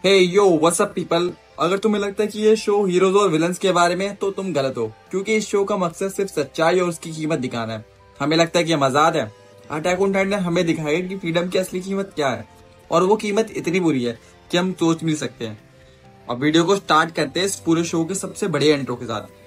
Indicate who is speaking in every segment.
Speaker 1: हे yo what's up people. अगर तुम्हें लगता है कि ये शो हीरोज और विलन्स के बारे में है तो तुम गलत हो, क्योंकि इस शो का मकसद सिर्फ सच्चाई और उसकी कीमत दिखाना है। हमें लगता है कि ये मजाक है। अटैक ऑन टाइटन ने हमें दिखाया कि फ्रीडम की असली कीमत क्या है, और वो कीमत इतनी बुरी है कि हम सोच भी नहीं सकते हैं। अब वीडियो को स्टार्ट करते हैं इस पूरे शो के सबसे बड़े इंट्रो के साथ।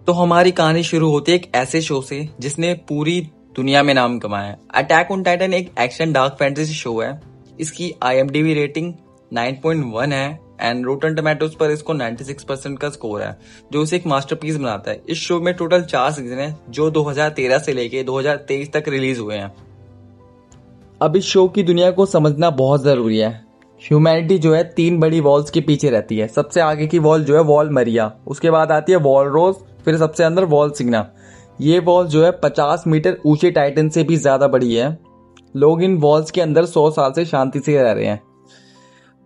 Speaker 1: तो हमारी कहानी शुरू होती है एक ऐसे शो से जिसने पूरी दुनिया में नाम कमाया है। अटैक ऑन टाइटन एक एक्शन डार्क फैंटेसी शो है। इसकी IMDb रेटिंग 9.1 है एंड रोटन टोमेटोज पर इसको 96% का स्कोर है, जो इसे एक मास्टरपीस बनाता है। इस शो में टोटल 4 सीजन है जो 2013 से लेके 2023 तक रिलीज हुए हैं। अब इस शो की दुनिया को समझना बहुत जरूरी है। ह्यूमैनिटी जो है 3 बड़ी वॉल्स के पीछे रहती है। सबसे आगे की वॉल जो है वॉल मरिया, उसके बाद आती है वॉल रोज, फिर सबसे अंदर वॉल सिग्ना। ये वॉल जो है 50 मीटर ऊंचे टाइटन से भी ज्यादा बड़ी है। लोग इन वॉल्स के अंदर 100 साल से शांति से रह रहे हैं।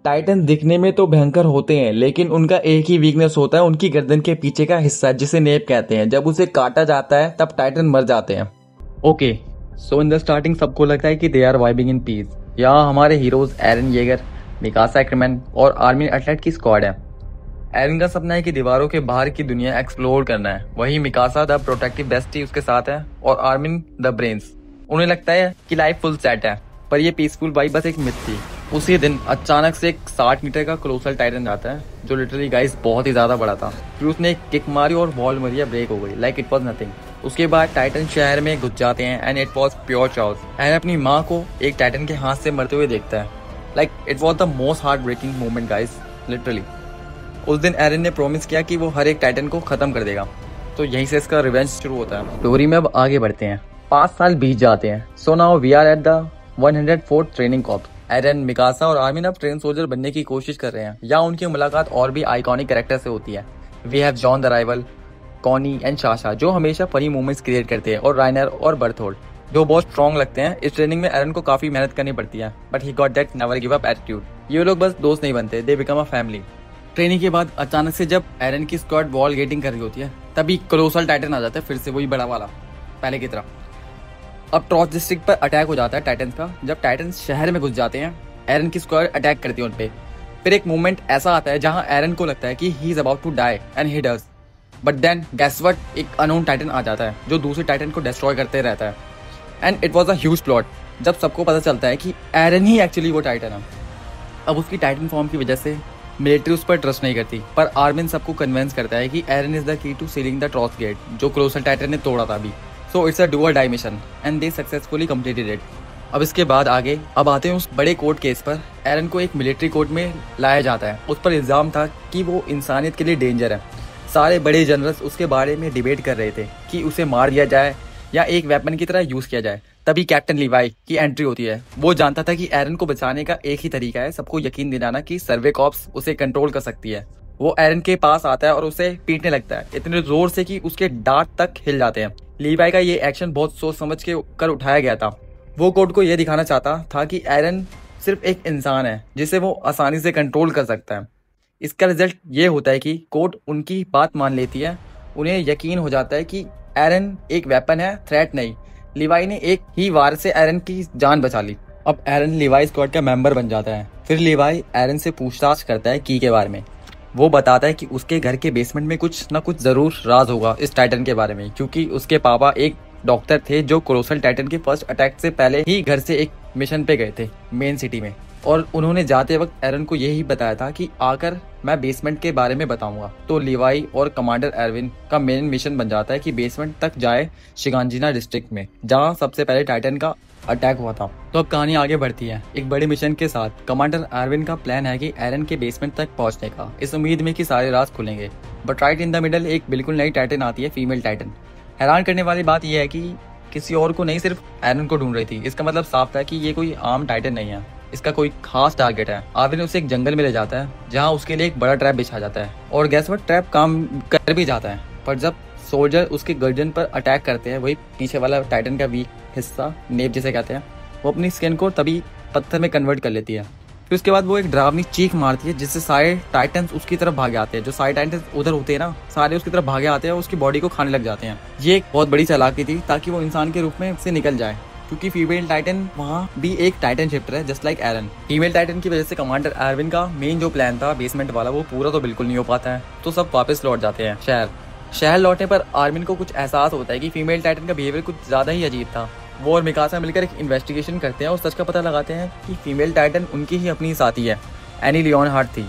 Speaker 1: टाइटन दिखने में तो भयंकर होते हैं, लेकिन उनका एक ही वीकनेस होता है, उनकी गर्दन के पीछे का हिस्सा जिसे नेप कहते हैं। जब उसे काटा जाता है तब टाइटन मर जाते हैं। Okay, so in the starting सबको लगता है कि they are vibing in peace. यहाँ हमारे heroes Eren Yeager, Mikasa Ackerman और आर्मी एटलेट की स्क्वाड है। एरन का सपना है कि दीवारों के बाहर की दुनिया एक्सप्लोर करना है। वहीं मिकासा द प्रोटेक्टिव बेस्टी उसके साथ है और आर्मिन द ब्रेन्स। उन्हें लगता है कि लाइफ फुल सेट है, पर ये पीसफुल वाइब बस एक मिथ थी। उसी दिन अचानक से एक 60 मीटर का कोलोसल टाइटन आता है जो लिटरली गाइस बहुत ही ज्यादा बड़ा था। फिर उसने एक किक मारी और वॉल मरिया ब्रेक हो गई लाइक इट वॉज नथिंग। उसके बाद टाइटन शहर में घुस जाते हैं and it was pure chaos. Eren अपनी माँ को एक टाइटन के हाथ से मरते हुए देखता है। Like it was the most heart breaking moment guys, literally. उस दिन एरन ने प्रॉमिस किया कि वो हर एक टाइटन को खत्म कर देगा। तो यहीं से इसका रिवेंज शुरू होता है। स्टोरी में अब आगे बढ़ते हैं। 5 साल बीत जाते हैं। So now we are at the 104th training corps. Eren, Mikasa और आर्मिन अब ट्रेन सोल्जर बनने की कोशिश कर रहे हैं। यहाँ उनकी मुलाकात और भी आइकॉनिक कैरेक्टर से होती है। We have Jean the rival, Connie and Sasha जो हमेशा फनी मोमेंट्स क्रिएट करते हैं, और राइनर और बर्थोल्ड जो बहुत स्ट्रॉन्ग लगते हैं। इस ट्रेनिंग में एरन को काफी मेहनत करनी पड़ती है, but he got that never give up attitude. ये लोग बस दोस्त नहीं बनते, they become a family. Training के बाद अचानक से जब एरन की स्क्वाड वॉल गेटिंग कर रही होती है, तभी कोलोसल टाइटन आ जाता है, फिर से वही बड़ा वाला पहले की तरह। अब ट्रॉस डिस्ट्रिक्ट पर अटैक हो जाता है टाइटन्स का। जब टाइटन्स शहर में घुस जाते हैं, एरन की स्क्वाड अटैक करती है उन पे। फिर एक मोमेंट ऐसा आता है जहां एरन को लगता है कि he is about to die and he does, but then guess what, एक अननोन टाइटन आ जाता है जो दूसरे टाइटन को डिस्ट्रॉय करते रहता है। And it was a huge plot. जब सबको पता चलता है कि एरन ही एक्चुअली वो टाइटन है। अब उसकी टाइटन फॉर्म की वजह से मिलिट्री उस पर ट्रस्ट नहीं करती, पर आर्मिन सबको कन्विंस करता है कि Eren is the key to sealing the Trost gate जो कोलोसल टाइटन ने तोड़ा था अभी। सो इट्स अ डू और die mission and they successfully completed it. अब इसके बाद आगे अब आते हैं उस बड़े कोर्ट केस पर। एरन को एक मिलिट्री कोर्ट में लाया जाता है। उस पर इल्जाम था कि वो इंसानियत के लिए डेंजर है। सारे बड़े जनरल्स उसके बारे में डिबेट कर रहे थे कि उसे मार दिया जाए या एक वेपन की तरह यूज किया जाए। तभी कैप्टन लीवाई की एंट्री होती है। वो जानता था कि एरन को बचाने का एक ही तरीका है, सबको यकीन दिलाना कि सर्वे कॉर्प्स उसे कंट्रोल कर सकती है। वो एरन के पास आता है और उसे पीटने लगता है इतने जोर से कि उसके दांत तक हिल जाते हैं। लीवाई का ये एक्शन बहुत सोच समझ के कर उठाया गया था। वो कोर्ट को यह दिखाना चाहता था कि एरन सिर्फ एक इंसान है जिसे वो आसानी से कंट्रोल कर सकता है। इसका रिजल्ट ये होता है कि कोर्ट उनकी बात मान लेती है। उन्हें यकीन हो जाता है कि एरन एक वेपन है, थ्रेट नहीं। लिवाई ने एक ही वार से एरन की जान बचा ली। अब एरन लिवाई स्क्वाड का मेंबर बन जाता है। फिर लिवाई एरन से पूछताछ करता है की के बारे में। वो बताता है कि उसके घर के बेसमेंट में कुछ ना कुछ जरूर राज होगा इस टाइटन के बारे में, क्योंकि उसके पापा एक डॉक्टर थे जो कोलोसल टाइटन के फर्स्ट अटैक से पहले ही घर से एक मिशन पे गए थे मेन सिटी में, और उन्होंने जाते वक्त एरन को यही बताया था कि आकर मैं बेसमेंट के बारे में बताऊंगा। तो लिवाई और कमांडर एरविन का मेन मिशन बन जाता है कि बेसमेंट तक जाए शिगांजिना डिस्ट्रिक्ट में, जहां सबसे पहले टाइटन का अटैक हुआ था। तो अब कहानी आगे बढ़ती है एक बड़े मिशन के साथ। कमांडर एरविन का प्लान है कि एरन के बेसमेंट तक पहुंचने का, इस उम्मीद में कि सारे राज खुलेंगे। But right in the middle एक बिल्कुल नई टाइटन आती है, फीमेल टाइटन। हैरान करने वाली बात यह है कि किसी और को नहीं, सिर्फ एरन को ढूंढ रही थी। इसका मतलब साफ था कि ये कोई आम टाइटन नहीं है, इसका कोई खास टारगेट है। आर्विन उसे एक जंगल में ले जाता है जहां उसके लिए एक बड़ा ट्रैप बिछा जाता है, और गैस वो ट्रैप काम कर भी जाता है। पर जब सोल्जर उसके गर्दन पर अटैक करते हैं, वही पीछे वाला टाइटन का वीक हिस्सा, नेप जिसे कहते हैं, वो अपनी स्किन को तभी पत्थर में कन्वर्ट कर लेती है। फिर उसके बाद वो एक डरावनी चीख मारती है जिससे सारे टाइटन्स उसकी तरफ भागे आते हैं। जो सारे टाइटन्स उधर होते हैं ना, सारे उसकी तरफ भागे आते हैं और उसकी बॉडी को खाने लग जाते हैं। ये एक बहुत बड़ी चालाकी थी ताकि वो इंसान के रूप में से निकल जाए, क्योंकि फीमेल टाइटन वहाँ भी एक टाइटन शिफ्टर है जस्ट लाइक एरन। फीमेल टाइटन की वजह से कमांडर एरविन का मेन जो प्लान था बेसमेंट वाला, वो पूरा तो बिल्कुल नहीं हो पाता है। तो सब वापस लौट जाते हैं शहर लौटने पर आर्मिन को कुछ एहसास होता है कि फीमेल टाइटन का बिहेवियर कुछ ज़्यादा ही अजीब था। वो और मिकासा मिलकर एक इन्वेस्टिगेशन करते हैं और सच का पता लगाते हैं कि फीमेल टाइटन उनकी ही अपनी साथी है, एनी लियोन हार्ट थी।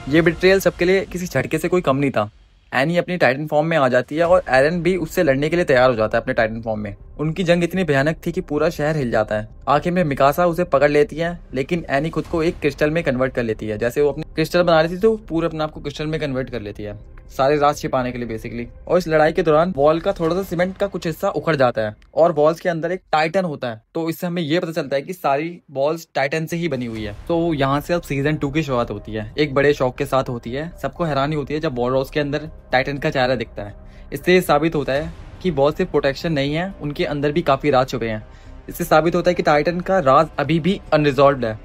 Speaker 1: ये बिट्रेयल सबके लिए किसी झटके से कोई कम नहीं था। एनी अपनी टाइटन फॉर्म में आ जाती है और एरन भी उससे लड़ने के लिए तैयार हो जाता है अपने टाइटन फॉर्म में। उनकी जंग इतनी भयानक थी कि पूरा शहर हिल जाता है। आखिर में मिकासा उसे पकड़ लेती है, लेकिन एनी खुद को एक क्रिस्टल में कन्वर्ट कर लेती है। जैसे वो अपने क्रिस्टल बना रही थी तो पूरे अपने आप को क्रिस्टल में कन्वर्ट कर लेती है, सारे राज छिपाने के लिए बेसिकली। और इस लड़ाई के दौरान वॉल का थोड़ा सा सीमेंट का कुछ हिस्सा उखड़ जाता है और वॉल्स के अंदर एक टाइटन होता है। तो इससे हमें ये पता चलता है कि सारी वॉल्स टाइटन से ही बनी हुई है। तो यहाँ से अब सीजन 2 की शुरुआत होती है। एक बड़े शौक के साथ होती है। सबको हैरानी होती है जब वॉलरोस के अंदर टाइटन का चेहरा दिखता है। इससे साबित होता है कि वॉल सिर्फ प्रोटेक्शन नहीं है, उनके अंदर भी काफी राज छुपे हैं। इससे साबित होता है कि टाइटन का राज अभी भी अनरिजॉल्व्ड है।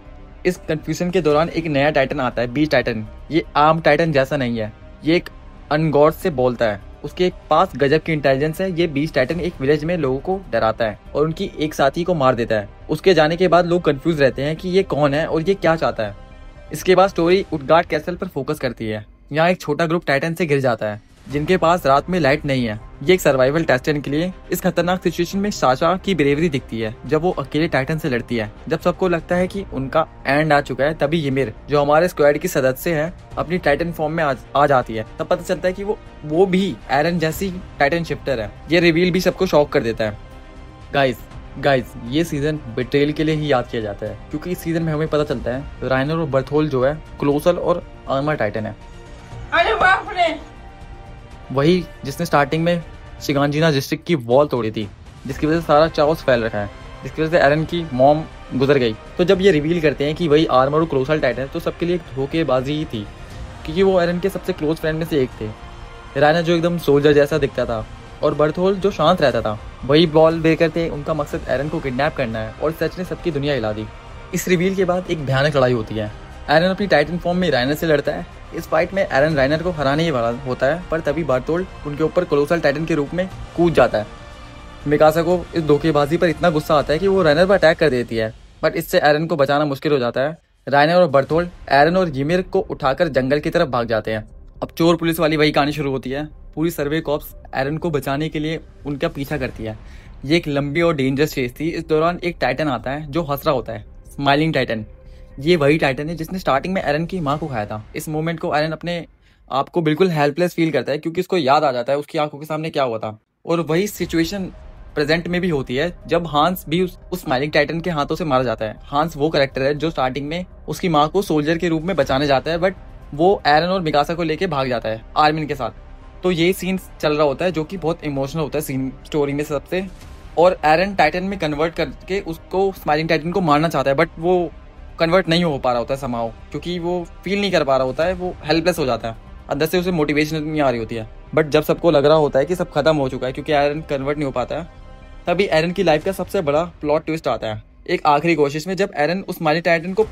Speaker 1: इस कंफ्यूजन के दौरान एक नया टाइटन आता है, बीच टाइटन। ये आम टाइटन जैसा नहीं है, ये एक अनगॉड से बोलता है। उसके पास गजब की इंटेलिजेंस है। ये बीच टाइटन एक विलेज में लोगों को डराता है और उनकी एक साथी को मार देता है। उसके जाने के बाद लोग कंफ्यूज रहते हैं कि ये कौन है और ये क्या चाहता है। इसके बाद स्टोरी उटगार्ड कैसल पर फोकस करती है। यहाँ एक छोटा ग्रुप टाइटन से घिर जाता है जिनके पास रात में लाइट नहीं है। ये एक सर्वाइवल टेस्ट है इनके लिए। इस खतरनाक सिचुएशन में साशा की ब्रेवरी दिखती है जब वो अकेले टाइटन से लड़ती है। जब सबको लगता है कि उनका एंड आ चुका है, तभी ymir जो हमारे स्क्वाड की सदस्य है अपनी टाइटन फॉर्म में आ जाती है। तब पता चलता है कि वो भी एरन जैसी टाइटन शिफ्टर है। ये रिवील भी सबको शॉक कर देता है। गाइस ये सीजन बिट्रेल के लिए ही याद किया जाता है, क्योंकि इस सीजन में हमें पता चलता है राइनर और बर्थोल जो है कोलोसल और आर्मर टाइटन है।
Speaker 2: अरे बाप रे!
Speaker 1: वही जिसने स्टार्टिंग में शिगांजिना डिस्ट्रिक्ट की वॉल तोड़ी थी, जिसकी वजह से सारा चाओस फैल रखा है, जिसकी वजह से एरन की मॉम गुजर गई। तो जब ये रिवील करते हैं कि वही आर्मर और कोलोसल टाइटन, तो सबके लिए एक धोखेबाजी ही थी, क्योंकि वो एरन के सबसे क्लोज फ्रेंड में से एक थे। राइनर जो एकदम सोल्जर जैसा दिखता था और बर्थोल जो शांत रहता था। वही वॉल ब्रेकर थे। उनका मकसद एरन को किडनैप करना है और सच ने सबकी दुनिया हिला दी। इस रिवील के बाद एक भयानक लड़ाई होती है। एरन अपनी टाइटन फॉर्म में राइनर से लड़ता है। इस फाइट में एरन राइनर को हराने ही वाला होता है, पर तभी बर्थोल्ड उनके ऊपर कोलोसल टाइटन के रूप में कूद जाता है। मिकासा को इस धोखेबाजी पर इतना गुस्सा आता है कि वो राइनर पर अटैक कर देती है, बट इससे एरन को बचाना मुश्किल हो जाता है। राइनर और बर्थोल्ड एरन और ymir को उठाकर जंगल की तरफ भाग जाते हैं। अब चोर पुलिस वाली वही कहानी शुरू होती है। पूरी सर्वे कॉप्स एरन को बचाने के लिए उनका पीछा करती है। ये एक लंबी और डेंजरस चेज थी। इस दौरान एक टाइटन आता है जो हंस रहा होता है, स्माइलिंग टाइटन। ये वही टाइटन है जिसने स्टार्टिंग में एरन की माँ को खाया था। इस मोमेंट को एरन अपने आप को बिल्कुल हेल्पलेस फील करता है, क्योंकि उसको याद आ जाता है उसकी आंखों के सामने क्या हुआ था। और वही सिचुएशन प्रेजेंट में भी होती है जब हांस भी उस स्माइलिंग टाइटन के हाथों से मारा जाता है। हांस वो कैरेक्टर है जो स्टार्टिंग में उसकी माँ को सोल्जर के रूप में बचाने जाता है, बट वो एरन और मिकासा को लेके भाग जाता है आर्मिन के साथ। तो ये सीन चल रहा होता है जो कि बहुत इमोशनल होता है सीन स्टोरी में सबसे। और एरन टाइटन में कन्वर्ट करके उसको स्माइलिंग टाइटन को मारना चाहता है, बट वो कन्वर्ट नहीं हो पा रहा होता है समाओ, क्योंकि वो फील नहीं कर पा रहा होता है। वो हेल्पलेस हो जाता है, अंदर से उसे मोटिवेशन नहीं आ रही होती है। बट जब सबको लग रहा होता है कि सब खत्म हो चुका है क्योंकि एरन कन्वर्ट नहीं हो पाता है, तभी एरन की लाइफ का सबसे बड़ा प्लॉट ट्विस्ट आता है। एक आखिरी कोशिश में जब एरन उस स्माइलिंग टाइटन को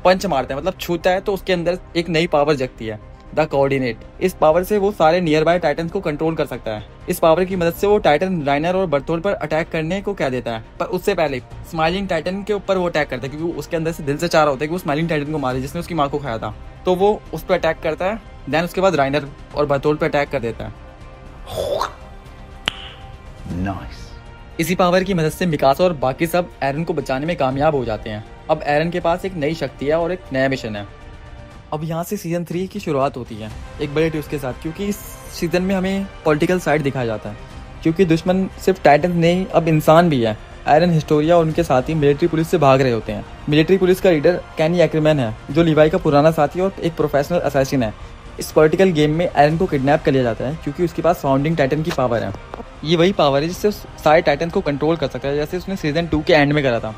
Speaker 1: पंच मारता है, मतलब छूता है, तो उसके अंदर एक नई पावर जगती है, द कोऑर्डिनेट। इस पावर से वो सारे नियर बाय टाइटन्स को कंट्रोल कर सकता है। इस पावर की मदद से वो टाइटन राइनर और बर्थोल्ड पर अटैक करने को कह देता है, पर उससे पहले स्माइलिंग टाइटन के ऊपर वो अटैक करता है, क्योंकि उसके अंदर से दिल से चाह रहा होता है कि वो स्माइलिंग टाइटन को मारे जिसने उसकी माँ को खाया था। तो वो उस पर अटैक करता है। देन उसके बाद राइनर और बर्थोल्ड पर अटैक कर देता है।
Speaker 2: नाइस।
Speaker 1: इसी पावर की मदद से मिकासा और बाकी सब एरन को बचाने में कामयाब हो जाते हैं। अब एरन के पास एक नई शक्ति है और एक नया मिशन है। अब यहाँ से सीजन 3 की शुरुआत होती है एक बड़े ट्विस्ट के साथ, क्योंकि इस सीजन में हमें पॉलिटिकल साइड दिखाया जाता है, क्योंकि दुश्मन सिर्फ टाइटन नहीं अब इंसान भी है। एरन, हिस्टोरिया और उनके साथी मिलिट्री पुलिस से भाग रहे होते हैं। मिलिट्री पुलिस का लीडर कैनी एक्रीमैन है, जो लीवाई का पुराना साथी और एक प्रोफेशनल असैसिन है। इस पॉलिटिकल गेम में एरन को किडनैप कर लिया जाता है, क्योंकि उसके पास फाउंडिंग टाइटन की पावर है। ये वही पावर है जिससे सारे टाइटन को कंट्रोल कर सकता है, जैसे उसने सीजन 2 के एंड में करा था।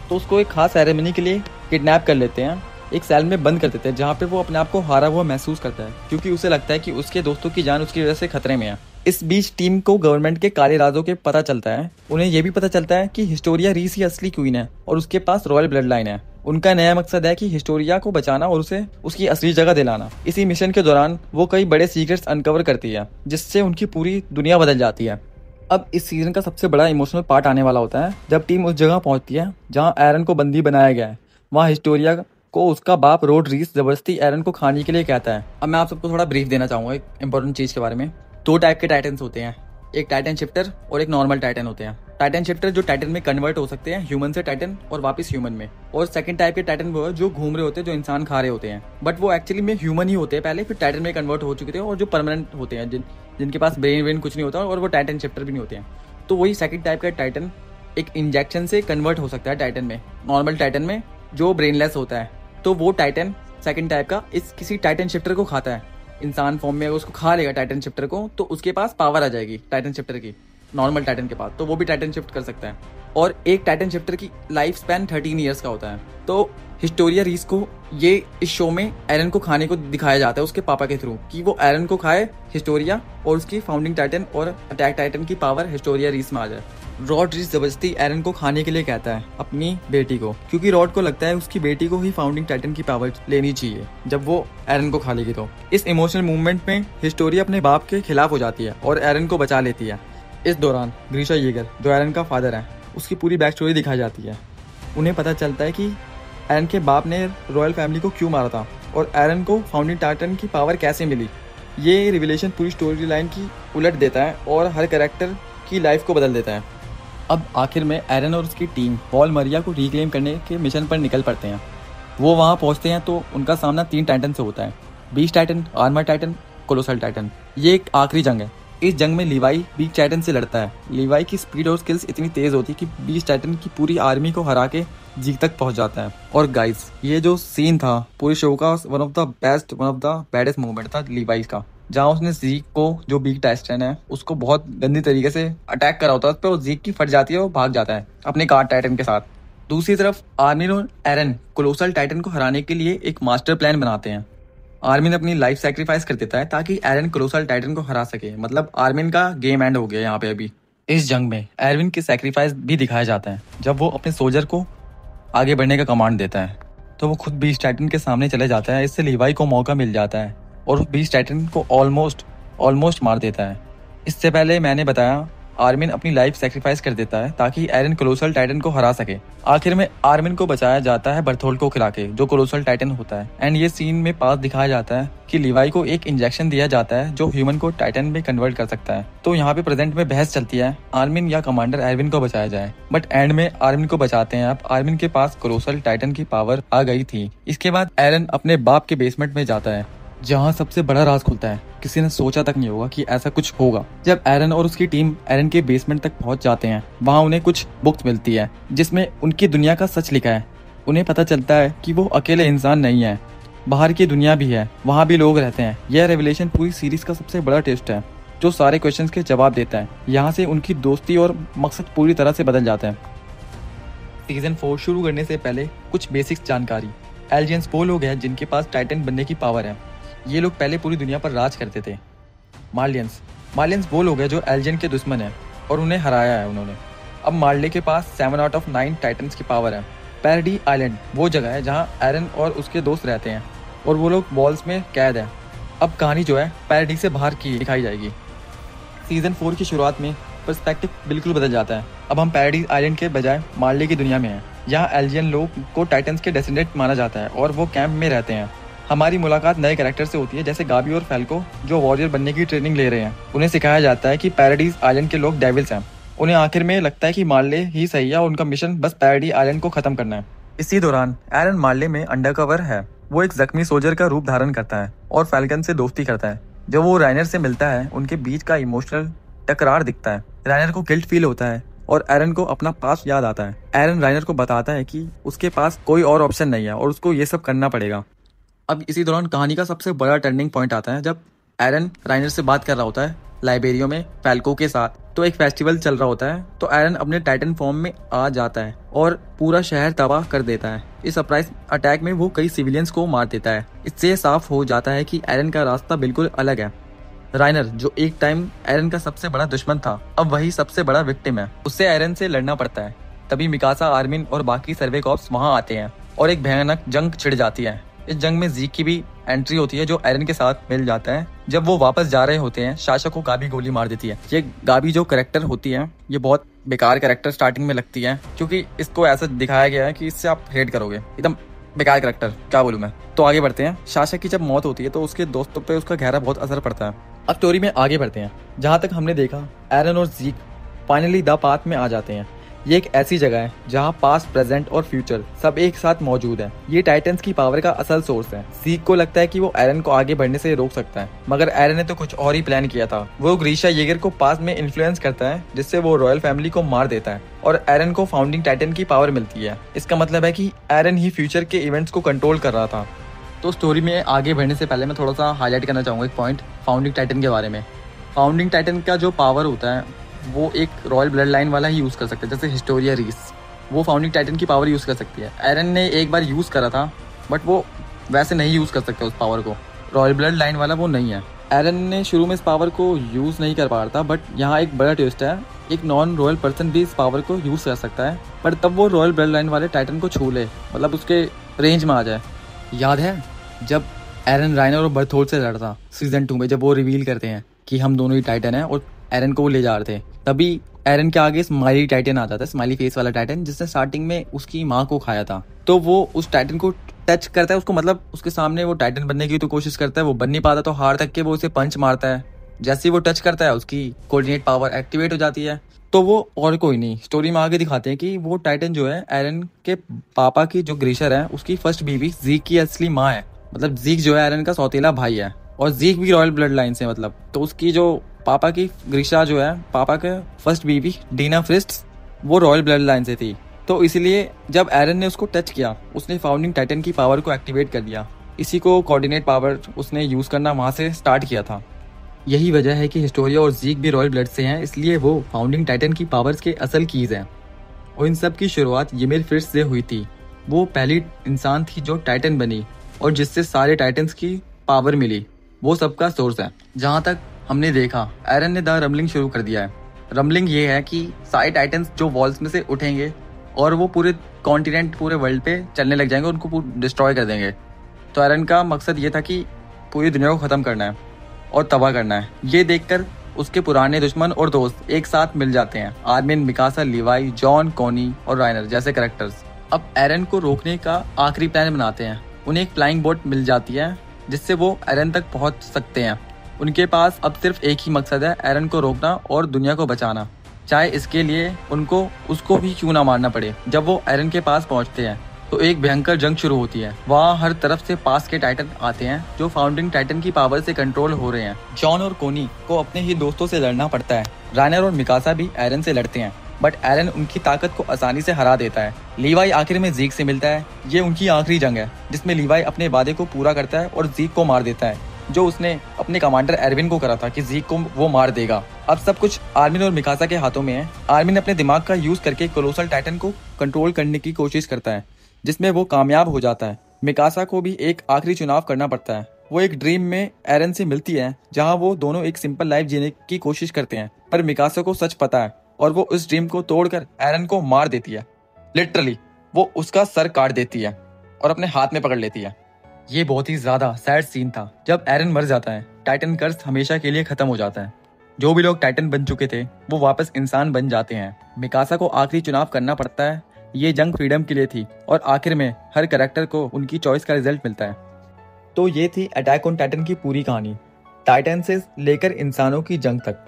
Speaker 1: तो उसको एक खास सेरेमनी के लिए किडनैप कर लेते हैं, एक सेल में बंद कर देते हैं, जहाँ पे वो अपने आप को हारा हुआ महसूस करता है, क्योंकि उसे लगता है कि उसके दोस्तों की जान उसकी वजह से खतरे में है। इस बीच टीम को गवर्नमेंट के काले राजों के पता चलता है। उन्हें यह भी पता चलता है कि हिस्टोरिया रीस ही असली क्वीन है और उसके पास रॉयल ब्लड लाइन है। उनका नया मकसद है कि हिस्टोरिया को बचाना और उसे उसकी असली जगह दिलाना। इसी मिशन के दौरान वो कई बड़े सीक्रेट्स अनकवर करती है जिससे उनकी पूरी दुनिया बदल जाती है। अब इस सीजन का सबसे बड़ा इमोशनल पार्ट आने वाला होता है जब टीम उस जगह पहुंचती है जहां एरन को बंदी बनाया गया है। वहां हिस्टोरिया को उसका बाप रोड रीस जबरदस्ती एरन को खाने के लिए कहता है। अब मैं आप सबको थोड़ा ब्रीफ देना चाहूंगा एक इंपॉर्टेंट चीज के बारे में। 2 टाइप के टाइटन्स होते हैं, एक टाइटन शिफ्टर और एक नॉर्मल टाइटन होते हैं। टाइटन शिफ्टर जो टाइटन में कन्वर्ट हो सकते हैं ह्यूमन से टाइटन और वापस ह्यूमन में, और सेकंड टाइप के टाइटन वो है जो घूम रहे होते हैं, जो इंसान खा रहे होते हैं, बट वो एक्चुअली में ह्यूमन ही होते हैं पहले, फिर टाइटन में कन्वर्ट हो चुके थे, और जो परमानेंट होते हैं जिनके पास ब्रेन वेन कुछ नहीं होता और वो टाइटन शिफ्टर भी नहीं होते हैं। तो वही सेकंड टाइप का टाइटन एक इंजेक्शन से कन्वर्ट हो सकता है टाइटन में, नॉर्मल टाइटन में जो ब्रेनलेस होता है। तो वो टाइटन सेकंड टाइप का इस किसी टाइटन शिफ्टर को खाता है इंसान फॉर्म में। अगर उसको खा लेगा टाइटन शिफ्टर को तो उसके पास पावर आ जाएगी टाइटन शिफ्टर की, नॉर्मल टाइटन के पास, तो वो भी टाइटन शिफ्ट कर सकता है। और एक टाइटन शिफ्टर की लाइफ स्पैन 13 ईयर्स का होता है। तो हिस्टोरिया रीस को ये इस शो में एरन को खाने को दिखाया जाता है उसके पापा के थ्रू, कि वो एरन को खाए हिस्टोरिया और उसकी फाउंडिंग टाइटन और अटैक टाइटन की पावर हिस्टोरिया रीस में आ जाए। रॉड रीस जबरदस्ती एरन को खाने के लिए कहता है अपनी बेटी को, क्योंकि रॉड को लगता है उसकी बेटी को ही फाउंडिंग टाइटन की पावर लेनी चाहिए जब वो एरन को खा लेगी। तो इस इमोशनल मूवमेंट में हिस्टोरिया अपने बाप के खिलाफ हो जाती है और एरन को बचा लेती है। इस दौरान ग्रीशा येगर जो एरन का फादर है उसकी पूरी बैक स्टोरी दिखाई जाती है। उन्हें पता चलता है कि एरन के बाप ने रॉयल फैमिली को क्यों मारा था और एरन को फाउंडिंग टाइटन की पावर कैसे मिली। ये रिविलेशन पूरी स्टोरी लाइन की उलट देता है और हर कैरेक्टर की लाइफ को बदल देता है। अब आखिर में एरन और उसकी टीम वॉल मरिया को रिक्लेम करने के मिशन पर निकल पड़ते हैं। वो वहाँ पहुँचते हैं तो उनका सामना 3 टाइटन से होता है, beast Titan, armour Titan, colossal Titan. ये एक आखिरी जंग है। इस जंग में लीवाई बीस्ट टाइटन से लड़ता है। लीवाई की स्पीड और स्किल्स इतनी तेज होती है कि बीस्ट टाइटन की पूरी आर्मी को हरा के जीत तक पहुंच जाता है। और गाइस, ये जो सीन था पूरे शो का one of the best, one of the baddest movement था लीवाई का, जहाँ उसने जीक को, जो बीग टाइटन है, उसको बहुत गंदी तरीके से अटैक करा होता है उस पर, जीक की फट जाती है और भाग जाता है अपने गार्ड टाइटन के साथ। दूसरी तरफ आर्मिन और एरन कोलोसल टाइटन को हराने के लिए एक मास्टर प्लान बनाते हैं। आर्मिन अपनी लाइफ सैक्रिफाइस कर देता है ताकि एरन कोलोसल टाइटन को हरा सके। मतलब आर्मिन का गेम एंड हो गया यहाँ पे। अभी इस जंग में एरविन की सैक्रिफाइस भी दिखाया जाता है जब वो अपने सोल्जर को आगे बढ़ने का कमांड देता है, तो वो खुद बीस्ट टाइटन के सामने चले जाता है। इससे लीवाई को मौका मिल जाता है और बीस्ट टाइटन को ऑलमोस्ट मार देता है। इससे पहले मैंने बताया आर्मिन अपनी लाइफ सैक्रिफाइस कर देता है ताकि एरन कोलोसल टाइटन को हरा सके। आखिर में आर्मिन को बचाया जाता है बर्थोल्ड को खिला के, जो कोलोसल टाइटन होता है। एंड ये सीन में पास दिखाया जाता है कि लीवाई को एक इंजेक्शन दिया जाता है जो ह्यूमन को टाइटन में कन्वर्ट कर सकता है। तो यहाँ पे प्रेजेंट में बहस चलती है आर्मिन या कमांडर एरविन को बचाया जाए, बट एंड में आर्मिन को बचाते हैं। अब आर्मिन के पास कोलोसल टाइटन की पावर आ गई थी। इसके बाद एरन अपने बाप के बेसमेंट में जाता है जहाँ सबसे बड़ा राज खुलता है। किसी ने सोचा तक नहीं होगा कि ऐसा कुछ होगा। जब एरन और उसकी टीम एरन के बेसमेंट तक पहुंच जाते हैं, वहाँ उन्हें कुछ बुक्स मिलती है जिसमें उनकी दुनिया का सच लिखा है। उन्हें पता चलता है कि वो अकेले इंसान नहीं है, बाहर की दुनिया भी है, वहाँ भी लोग रहते हैं। यह रेवलेशन पूरी सीरीज का सबसे बड़ा टेस्ट है जो सारे क्वेश्चंस के जवाब देता है। यहाँ से उनकी दोस्ती और मकसद पूरी तरह से बदल जाता है। सीजन 4 शुरू करने से पहले कुछ बेसिक्स जानकारी। एल्जियंस वो लोग हैं जिनके पास टाइटन बनने की पावर है। ये लोग पहले पूरी दुनिया पर राज करते थे। मार्लियंस वो लोग हैं जो एल्जियन के दुश्मन हैं और उन्हें हराया है उन्होंने। अब मार्ले के पास 7 आउट ऑफ 9 टाइटन्स की पावर है। पैराडी आइलैंड वो जगह है जहाँ एरन और उसके दोस्त रहते हैं और वो लोग वॉल्स में कैद है। अब कहानी जो है पैराडी से बाहर की दिखाई जाएगी। सीजन 4 की शुरुआत में पर्सपेक्टिव बिल्कुल बदल जाता है। अब हम पैराडी आइलैंड के बजाय मार्ले की दुनिया में हैं। यहाँ एल्जियन लोग को टाइटन्स के डेसेंडेंट माना जाता है और वो कैंप में रहते हैं। हमारी मुलाकात नए कैरेक्टर से होती है, जैसे गाबी और फैल्को जो वॉरियर बनने की ट्रेनिंग ले रहे हैं। उन्हें सिखाया जाता है कि पैराडीज आइलैंड के लोग डेविल्स हैं। उन्हें आखिर में लगता है कि मार्ले ही सही है, उनका मिशन बस पैराडी आइलैंड को खत्म करना है। इसी दौरान एरन मार्ले में अंडरकवर है। वो एक जख्मी सोल्जर का रूप धारण करता है और फैल्कन से दोस्ती करता है। जब वो राइनर से मिलता है, उनके बीच का इमोशनल टकरार दिखता है। राइनर को गिल्ट फील होता है और एरन को अपना पास याद आता है। एरन राइनर को बताता है कि उसके पास कोई और ऑप्शन नहीं है और उसको ये सब करना पड़ेगा। अब इसी दौरान कहानी का सबसे बड़ा टर्निंग पॉइंट आता है जब एरन राइनर से बात कर रहा होता है लाइबेरियो में फैल्को के साथ। तो एक फेस्टिवल चल रहा होता है, तो एरन अपने टाइटन फॉर्म में आ जाता है और पूरा शहर तबाह कर देता है। इस सरप्राइज अटैक में वो कई सिविलियंस को मार देता है। इससे साफ हो जाता है कि एरन का रास्ता बिल्कुल अलग है। राइनर जो एक टाइम एरन का सबसे बड़ा दुश्मन था, अब वही सबसे बड़ा विक्टिम है। उससे एरन से लड़ना पड़ता है। तभी मिकासा, आर्मिन और बाकी सर्वे कॉप्स वहाँ आते हैं और एक भयानक जंग छिड़ जाती है। इस जंग में ज़ीक की भी एंट्री होती है जो एरन के साथ मिल जाता है। जब वो वापस जा रहे होते हैं, साशा को गाबी गोली मार देती है। ये गाबी जो कैरेक्टर होती है ये बहुत बेकार कैरेक्टर स्टार्टिंग में लगती है, क्योंकि इसको ऐसा दिखाया गया है कि इससे आप हेट करोगे, एकदम बेकार कैरेक्टर, क्या बोलूं मैं। तो आगे बढ़ते हैं। साशा की जब मौत होती है तो उसके दोस्तों पे उसका गहरा बहुत असर पड़ता है। अब स्टोरी में आगे बढ़ते हैं। जहाँ तक हमने देखा, एरन और ज़ीक फाइनली द पाथ में आ जाते हैं। ये एक ऐसी जगह है जहाँ पास्ट, प्रेजेंट और फ्यूचर सब एक साथ मौजूद है। ये टाइटन्स की पावर का असल सोर्स है। ज़ीक को लगता है कि वो एरन को आगे बढ़ने से रोक सकता है, मगर एरन ने तो कुछ और ही प्लान किया था। वो ग्रीशा येगर को पास्ट में इन्फ्लुएंस करता है, जिससे वो रॉयल फैमिली को मार देता है और एरन को फाउंडिंग टाइटन की पावर मिलती है। इसका मतलब है कि एरन ही फ्यूचर के इवेंट्स को कंट्रोल कर रहा था। तो स्टोरी में आगे बढ़ने से पहले मैं थोड़ा सा हाईलाइट करना चाहूँगा एक पॉइंट फाउंडिंग टाइटन के बारे में। फाउंडिंग टाइटन का जो पावर होता है वो एक रॉयल ब्लड लाइन वाला ही यूज़ कर सकता है, जैसे हिस्टोरिया रीस, वो फाउंडिंग टाइटन की पावर यूज़ कर सकती है। एरन ने एक बार यूज़ करा था, बट वो वैसे नहीं यूज़ कर सकते उस पावर को, रॉयल ब्लड लाइन वाला वो नहीं है। एरन ने शुरू में इस पावर को यूज़ नहीं कर पा रहा था, बट यहाँ एक बड़ा ट्विस्ट है, एक नॉन रॉयल पर्सन भी इस पावर को यूज़ कर सकता है, पर तब वो रॉयल ब्लड लाइन वाले टाइटन को छू ले, मतलब उसके रेंज में आ जाए। याद है जब एरन राइनर और बर्थोल्ड से लड़ता सीजन 2 में, जब वो रिवील करते हैं कि हम दोनों ही टाइटन हैं और एरन को वो ले जा रहे थे, तभी एरन के आगे स्माइली टाइटन आता था, स्माइली फेस वाला टाइटन, जिसने स्टार्टिंग में उसकी माँ को खाया था। तो वो उस टाइटन को टच करता है, उसको मतलब उसके सामने वो टाइटन बनने की तो कोशिश करता है, वो बन नहीं पाता, तो हार तक के वो उसे पंच मारता है। जैसे ही वो टच करता है उसकी कोऑर्डिनेट पावर एक्टिवेट हो जाती है। तो वो और कोई नहीं, स्टोरी में आगे दिखाते हैं कि वो टाइटन जो है एरन के पापा की जो ग्रीशर है उसकी फर्स्ट बीवी ज़ीक की असली माँ है। मतलब ज़ीक जो है एरन का सौतेला भाई है और ज़ीक भी रॉयल ब्लड लाइन से, मतलब तो उसकी जो पापा की ग्रीशा जो है पापा के फर्स्ट बीवी डीना फ्रिस्ट्स, वो रॉयल ब्लड लाइन से थी। तो इसलिए जब एरन ने उसको टच किया, उसने फाउंडिंग टाइटन की पावर को एक्टिवेट कर दिया। इसी को कोऑर्डिनेट पावर उसने यूज़ करना वहाँ से स्टार्ट किया था। यही वजह है कि हिस्टोरिया और ज़ीक भी रॉयल ब्लड से हैं, इसलिए वो फाउंडिंग टाइटन की पावर्स के असल कीज़ हैं। और इन सब की शुरुआत ymir फ्रिट्ज से हुई थी। वो पहली इंसान थी जो टाइटन बनी और जिससे सारे टाइटन्स की पावर मिली, वो सबका सोर्स है। जहाँ तक हमने देखा, एरन ने द रम्बलिंग शुरू कर दिया है। रम्बलिंग ये है कि सारे टाइटन्स जो वॉल्स में से उठेंगे और वो पूरे कॉन्टिनेंट, पूरे वर्ल्ड पे चलने लग जाएंगे, उनको डिस्ट्रॉय कर देंगे। तो एरन का मकसद ये था कि पूरी दुनिया को ख़त्म करना है और तबाह करना है। ये देखकर उसके पुराने दुश्मन और दोस्त एक साथ मिल जाते हैं, आर्मिन, मिकासा, लीवाई, जॉन, कॉनी और राइनर जैसे कैरेक्टर्स। अब एरन को रोकने का आखिरी प्लान बनाते हैं। उन्हें एक फ्लाइंग बोट मिल जाती है जिससे वो एरन तक पहुंच सकते हैं। उनके पास अब सिर्फ एक ही मकसद है, एरन को रोकना और दुनिया को बचाना, चाहे इसके लिए उनको उसको भी क्यों ना मारना पड़े। जब वो एरन के पास पहुंचते हैं तो एक भयंकर जंग शुरू होती है। वहाँ हर तरफ से पास के टाइटन आते हैं जो फाउंडिंग टाइटन की पावर से कंट्रोल हो रहे हैं। जॉन और कोनी को अपने ही दोस्तों से लड़ना पड़ता है। राइनर और मिकासा भी एरन से लड़ते हैं, बट एरन उनकी ताकत को आसानी से हरा देता है। लीवाई आखिर में ज़ीक से मिलता है। ये उनकी आखिरी जंग है जिसमें लीवाई अपने वादे को पूरा करता है और ज़ीक को मार देता है, जो उसने अपने कमांडर एरविन को करा था कि ज़ीक को वो मार देगा। अब सब कुछ आर्मिन और मिकासा के हाथों में है। आर्मिन अपने दिमाग का यूज करके कोलोसल टाइटन को कंट्रोल करने की कोशिश करता है, जिसमें वो कामयाब हो जाता है। मिकासा को भी एक आखिरी चुनाव करना पड़ता है। वो एक ड्रीम में एरन से मिलती है जहाँ वो दोनों एक सिंपल लाइफ जीने की कोशिश करते हैं, पर मिकासा को सच पता है और वो उस ड्रीम को तोड़कर एरन को मार देती है। लिटरली वो उसका सर काट देती है और अपने हाथ में पकड़ लेती है। ये बहुत ही ज्यादा सैड सीन था। जब एरन मर जाता है, टाइटन कर्स हमेशा के लिए खत्म हो जाता है। जो भी लोग टाइटन बन चुके थे वो वापस इंसान बन जाते हैं। मिकासा को आखिरी चुनाव करना पड़ता है। ये जंग फ्रीडम के लिए थी और आखिर में हर कैरेक्टर को उनकी चॉइस का रिजल्ट मिलता है। तो ये थी अटैक ऑन टाइटन की पूरी कहानी, टाइटन से लेकर इंसानों की जंग तक।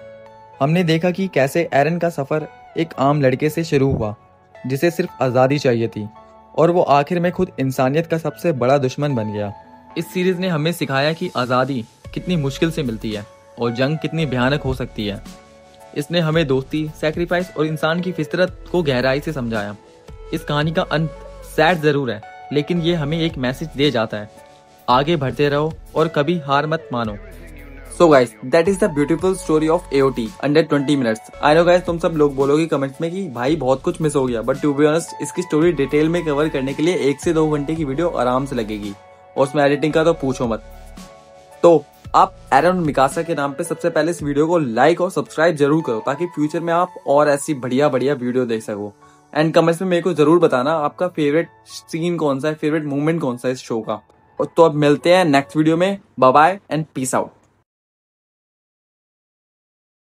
Speaker 1: हमने देखा कि कैसे एरन का सफर एक आम लड़के से शुरू हुआ जिसे सिर्फ आज़ादी चाहिए थी, और वो आखिर में खुद इंसानियत का सबसे बड़ा दुश्मन बन गया। इस सीरीज ने हमें सिखाया कि आज़ादी कितनी मुश्किल से मिलती है और जंग कितनी भयानक हो सकती है। इसने हमें दोस्ती, सैक्रिफाइस और इंसान की फितरत को गहराई से समझाया। इस कहानी का अंत सैड जरूर है, लेकिन ये हमें एक मैसेज दे जाता है, आगे बढ़ते रहो और कभी हार मत मानो। So guys, that is the beautiful story of AOT under 20 minutes. I know guys, तुम सब लोग बोलोगे कमेंट्स में कि भाई बहुत कुछ मिस हो गया, बट टू बी ऑनेस्ट इसकी स्टोरी डिटेल में कवर करने के लिए 1 से 2 घंटे की वीडियो आराम से लगेगी, और उसमें एडिटिंग का तो पूछो मत। तो आप एरन मिकासा के नाम पे सबसे पहले इस वीडियो को लाइक और सब्सक्राइब जरूर करो, ताकि फ्यूचर में आप और ऐसी बढ़िया बढ़िया वीडियो देख सको। एंड कमेंट्स में मेरे को जरूर बताना आपका फेवरेट सीन कौन सा है, फेवरेट मोमेंट कौन सा है इस शो का। और तो अब मिलते हैं नेक्स्ट वीडियो में। Bye bye and peace out.